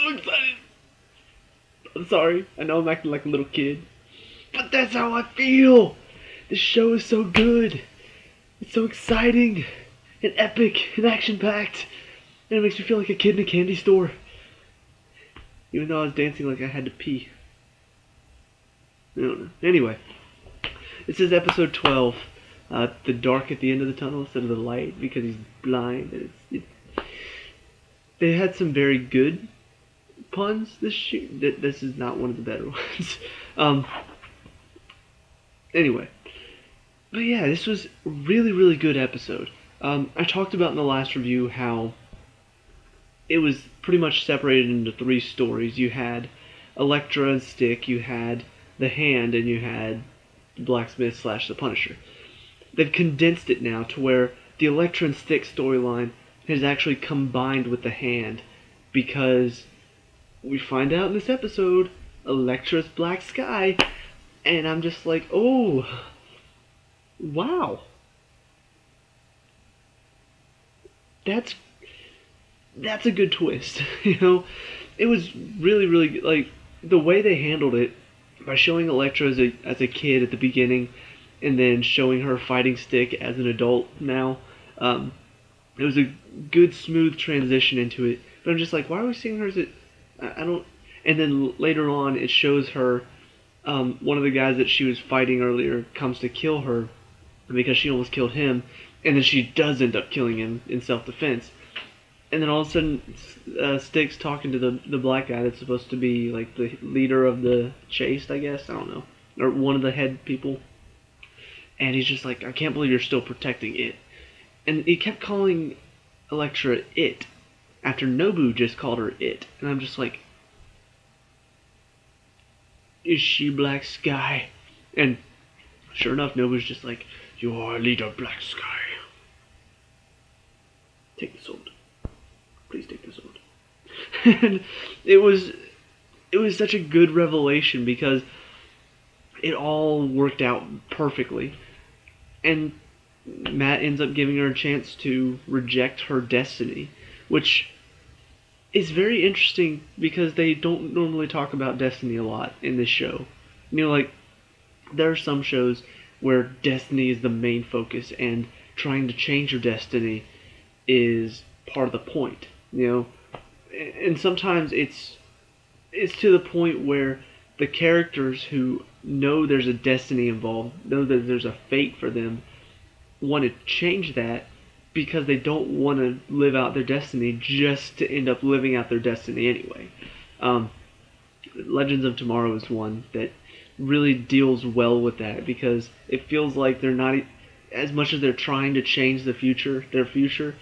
so excited. I'm sorry. I know I'm acting like a little kid. But that's how I feel. This show is so good. It's so exciting and epic and action-packed. And it makes me feel like a kid in a candy store. Even though I was dancing like I had to pee. I don't know. Anyway. This is episode 12. The dark at the end of the tunnel instead of the light because he's blind. They had some very good puns this shoot. This is not one of the better ones. Anyway. But yeah, this was a really, really good episode. I talked about in the last review how it was pretty much separated into three stories. You had Elektra and Stick, you had the Hand, and you had the Blacksmith / the Punisher. They've condensed it now to where the Elektra and Stick storyline has actually combined with the Hand, because we find out in this episode Elektra's Black Sky, and I'm just like, oh, wow. That's a good twist. You know, it was really, really good. Like the way they handled it by showing Elektra as a kid at the beginning, and then showing her fighting Stick as an adult now. It was a good, smooth transition into it. But I'm just like, why are we seeing her as I don't. And then later on, it shows her. One of the guys that she was fighting earlier comes to kill her because she almost killed him, and then she does end up killing him in self-defense. And then all of a sudden, Stick's talking to the black guy that's supposed to be like the leader of the chase, I guess. I don't know. Or one of the head people. And he's just like, I can't believe you're still protecting it. And he kept calling Elektra it, after Nobu just called her it. And I'm just like, is she Black Sky? And sure enough, Nobu's just like, you are leader Black Sky. Take the sword. Please take the sword. And it was such a good revelation because it all worked out perfectly. And Matt ends up giving her a chance to reject her destiny, which is very interesting because they don't normally talk about destiny a lot in this show. You know, like, there are some shows where destiny is the main focus and trying to change your destiny is part of the point, you know? And sometimes it's to the point where the characters who know there's a destiny involved, know that there's a fate for them, want to change that because they don't want to live out their destiny just to end up living out their destiny anyway. Legends of Tomorrow is one that really deals well with that because it feels like they're not, as much as they're trying to change their future,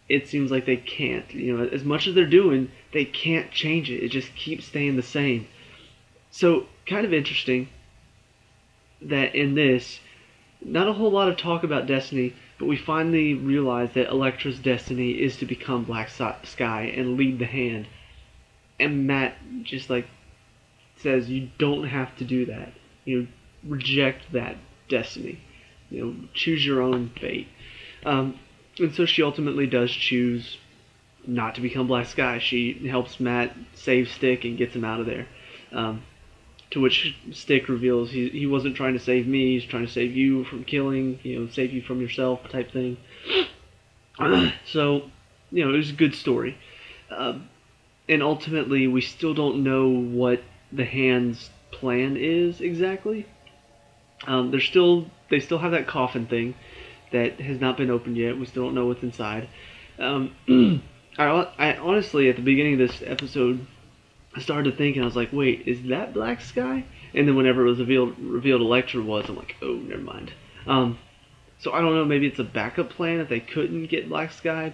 it seems like they can't. You know, as much as they're doing, they can't change it. It just keeps staying the same. So, kind of interesting that in this, not a whole lot of talk about destiny, but we finally realize that Elektra's destiny is to become Black Sky and lead the Hand. And Matt just like says, you don't have to do that. You know, reject that destiny. You know, choose your own fate. And so she ultimately does choose not to become Black Sky. She helps Matt save Stick and gets him out of there. To which Stick reveals he wasn't trying to save me, he's trying to save you from killing, you know, save you from yourself type thing. So, you know, it was a good story. And ultimately, we still don't know what the Hand's plan is exactly. They still have that coffin thing that has not been opened yet. We still don't know what's inside. I honestly, at the beginning of this episode, I started to think, and I was like, wait, is that Black Sky? And then whenever it was revealed Elektra was, I'm like, oh, never mind. So I don't know, maybe it's a backup plan if they couldn't get Black Sky.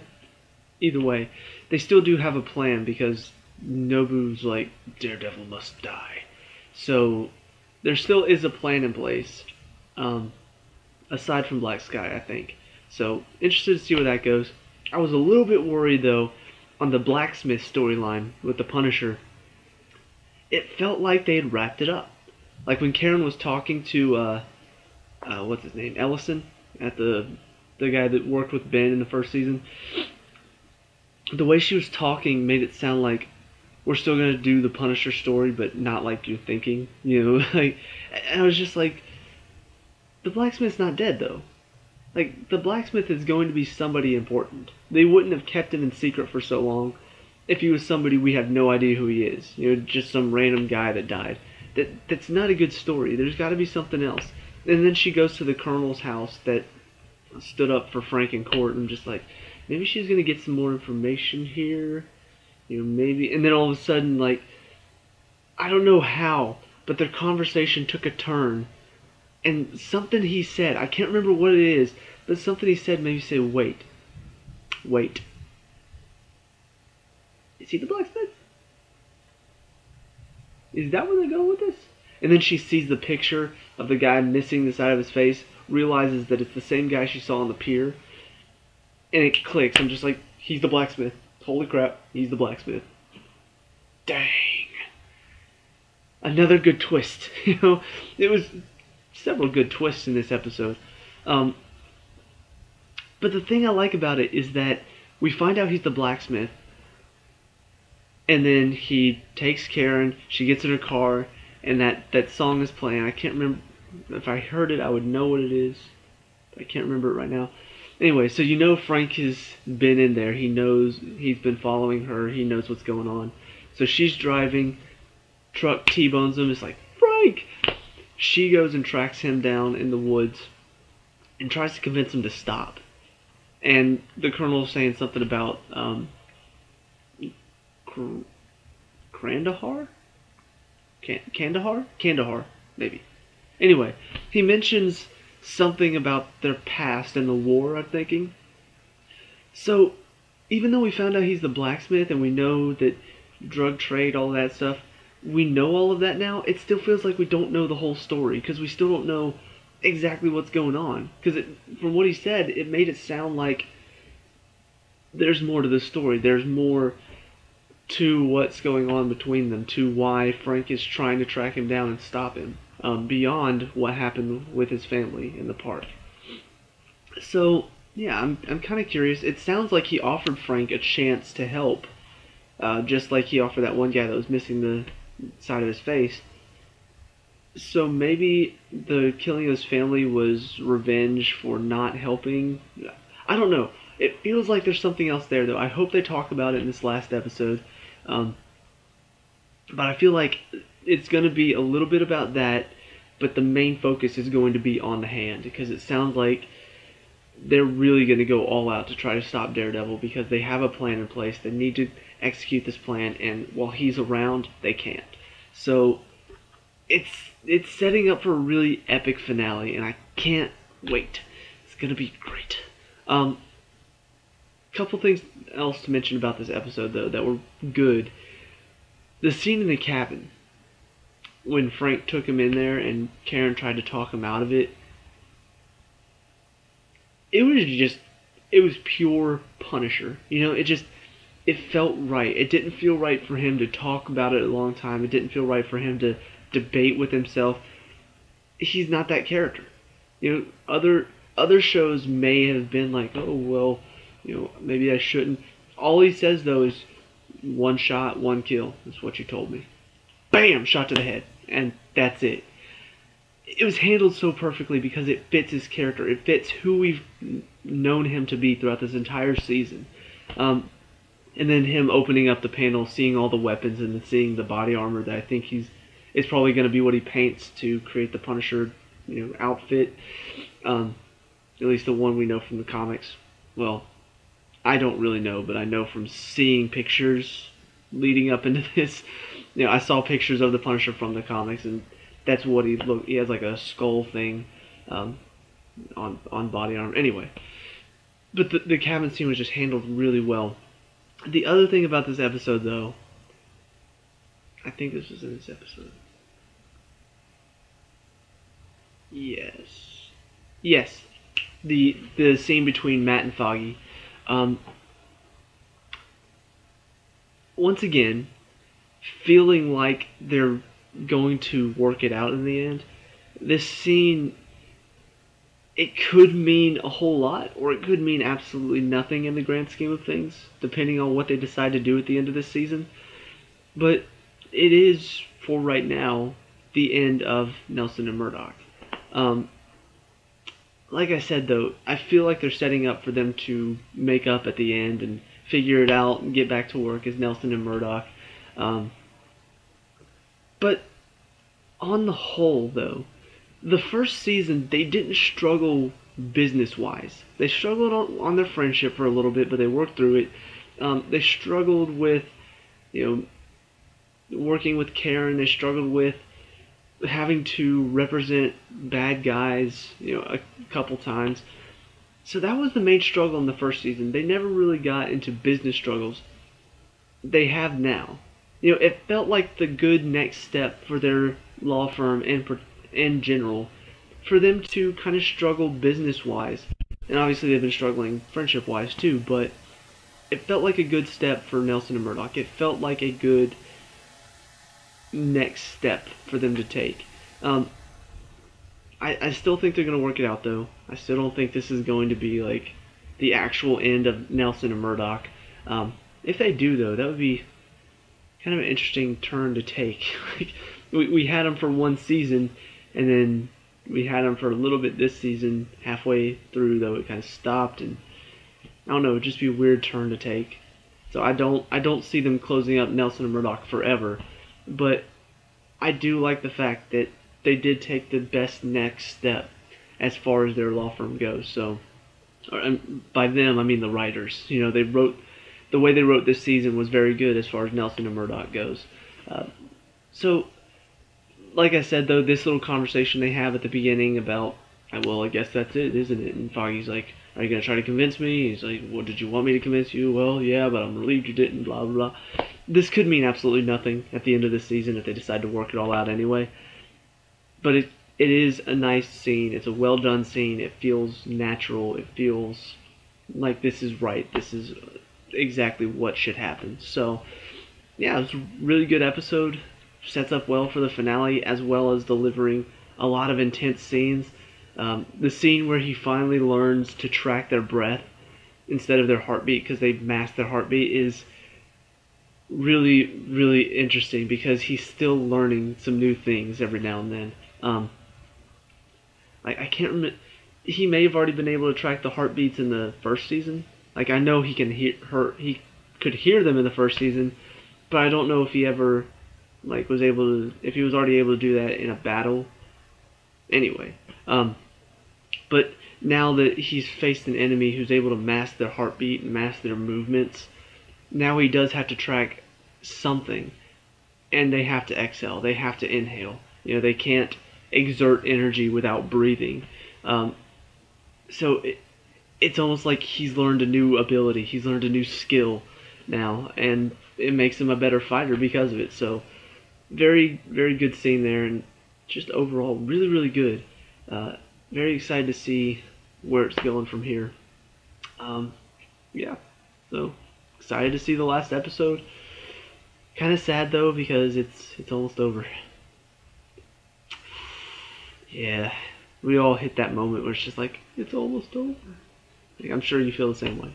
Either way, they still do have a plan because Nobu's like, Daredevil must die. So there still is a plan in place, aside from Black Sky, I think. So interested to see where that goes. I was a little bit worried, though, on the Blacksmith storyline with the Punisher. It felt like they had wrapped it up. Like when Karen was talking to, what's his name, Ellison, at the guy that worked with Ben in the first season. The way she was talking made it sound like we're still gonna do the Punisher story, but not like you're thinking. You know, like, and I was just like, the blacksmith's not dead though. Like, the blacksmith is going to be somebody important. They wouldn't have kept him in secret for so long if he was somebody we have no idea who he is. You know, just some random guy that died. That's not a good story. There's got to be something else. And then she goes to the colonel's house that stood up for Frank in court, and just like, maybe she's gonna get some more information here. You know, maybe. And then all of a sudden, like, I don't know how, but their conversation took a turn, and something he said, I can't remember what it is, but something he said made me say, wait. Wait. Is he the blacksmith? Is that where they're going with this? And then she sees the picture of the guy missing the side of his face, realizes that it's the same guy she saw on the pier, and it clicks. I'm just like, he's the blacksmith. Holy crap, he's the blacksmith. Dang. Another good twist. You know, it was several good twists in this episode. But the thing I like about it is that we find out he's the blacksmith, and then he takes Karen, she gets in her car, and that song is playing. I can't remember. If I heard it, I would know what it is. I can't remember it right now. Anyway, so you know Frank has been in there. He knows he's been following her. He knows what's going on. So she's driving. Truck T-bones him. It's like, Frank! She goes and tracks him down in the woods and tries to convince him to stop. And the colonel's saying something about Kandahar? Kandahar, maybe. Anyway, he mentions something about their past and the war, I'm thinking. So, even though we found out he's the blacksmith and we know that drug trade, all that stuff, we know all of that now, it still feels like we don't know the whole story, because we still don't know exactly what's going on. Because from what he said, it made it sound like there's more to the story. There's more to what's going on between them, to why Frank is trying to track him down and stop him, beyond what happened with his family in the park. So, yeah, I'm kind of curious. It sounds like he offered Frank a chance to help, just like he offered that one guy that was missing the side of his face. So maybe the killing of his family was revenge for not helping. I don't know. It feels like there's something else there, though. I hope they talk about it in this last episode. But I feel like it's going to be a little bit about that, but the main focus is going to be on the hand, because it sounds like they're really going to go all out to try to stop Daredevil, because they have a plan in place. They need to execute this plan, and while he's around, they can't. So it's setting up for a really epic finale, and I can't wait. It's going to be great. Couple things else to mention about this episode, though, that were good. The scene in the cabin, when Frank took him in there and Karen tried to talk him out of it, it was pure Punisher. You know, it felt right. It didn't feel right for him to talk about it a long time. It didn't feel right for him to debate with himself. He's not that character. You know, other shows may have been like, oh, well, you know, maybe I shouldn't. All he says, though, is one shot, one kill. That's what you told me. Bam! Shot to the head. And that's it. It was handled so perfectly because it fits his character. It fits who we've known him to be throughout this entire season. And then him opening up the panel, seeing all the weapons, and then seeing the body armor that I think it's probably going to be what he paints to create the Punisher, you know, outfit. At least the one we know from the comics. Well, I don't really know, but I know from seeing pictures leading up into this. You know, I saw pictures of the Punisher from the comics, and that's what he looked. He has like a skull thing on body armor. Anyway, but the cabin scene was just handled really well. The other thing about this episode, though, I think this was in this episode. Yes, the scene between Matt and Foggy. Once again, feeling like they're going to work it out in the end. This scene, it could mean a whole lot, or it could mean absolutely nothing in the grand scheme of things, depending on what they decide to do at the end of this season. But it is, for right now, the end of Nelson and Murdoch. Um, like I said, though, I feel like they're setting up for them to make up at the end and figure it out and get back to work as Nelson and Murdoch. Um, but on the whole, though, the first season they didn't struggle business-wise. They struggled on their friendship for a little bit, but they worked through it. They struggled with, you know, working with Karen. They struggled with having to represent bad guys, you know, a couple times. So that was the main struggle in the first season. They never really got into business struggles. They have now. You know, it felt like the good next step for their law firm and in general for them to kind of struggle business wise. And obviously they've been struggling friendship wise too, but it felt like a good step for Nelson and Murdoch. It felt like a good next step for them to take. I still think they're going to work it out, though. I still don't think this is going to be like the actual end of Nelson and Murdoch. If they do, though, that would be kind of an interesting turn to take. Like, we had them for one season, and then we had them for a little bit this season. Halfway through, though, it kind of stopped, and I don't know, it'd just be a weird turn to take. So I don't see them closing up Nelson and Murdoch forever, but I do like the fact that they did take the best next step as far as their law firm goes. So, by them I mean the writers. You know, the way they wrote this season was very good as far as Nelson and Murdoch goes. So, like I said, though, this little conversation they have at the beginning about, well, I guess that's it, isn't it? And Foggy's like, are you going to try to convince me? He's like, well, did you want me to convince you? Well, yeah, but I'm relieved you didn't, blah, blah, blah. This could mean absolutely nothing at the end of the season if they decide to work it all out anyway. But it is a nice scene. It's a well done scene. It feels natural. It feels like this is right. This is exactly what should happen. So, yeah, it's a really good episode. Sets up well for the finale, as well as delivering a lot of intense scenes. The scene where he finally learns to track their breath instead of their heartbeat because they've masked their heartbeat is really, really interesting because he's still learning some new things every now and then. I can't remember. He may have already been able to track the heartbeats in the first season. Like, I know he he could hear them in the first season, but I don't know if he ever was able to, if he was already able to do that in a battle. Anyway, but now that he's faced an enemy who's able to mask their heartbeat and mask their movements, now he does have to track something, and they have to exhale. They have to inhale. You know, they can't exert energy without breathing. So it's almost like he's learned a new ability. He's learned a new skill now, and it makes him a better fighter because of it. So very, very good scene there, and just overall really, really good. Very excited to see where it's going from here. Yeah, so excited to see the last episode. Kind of sad though because it's almost over. Yeah, we all hit that moment where it's just like, it's almost over. Like, I'm sure you feel the same way.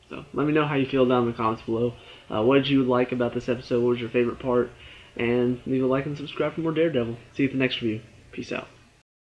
So let me know how you feel down in the comments below. What did you like about this episode? What was your favorite part? And leave a like and subscribe for more Daredevil. See you at the next review. Peace out.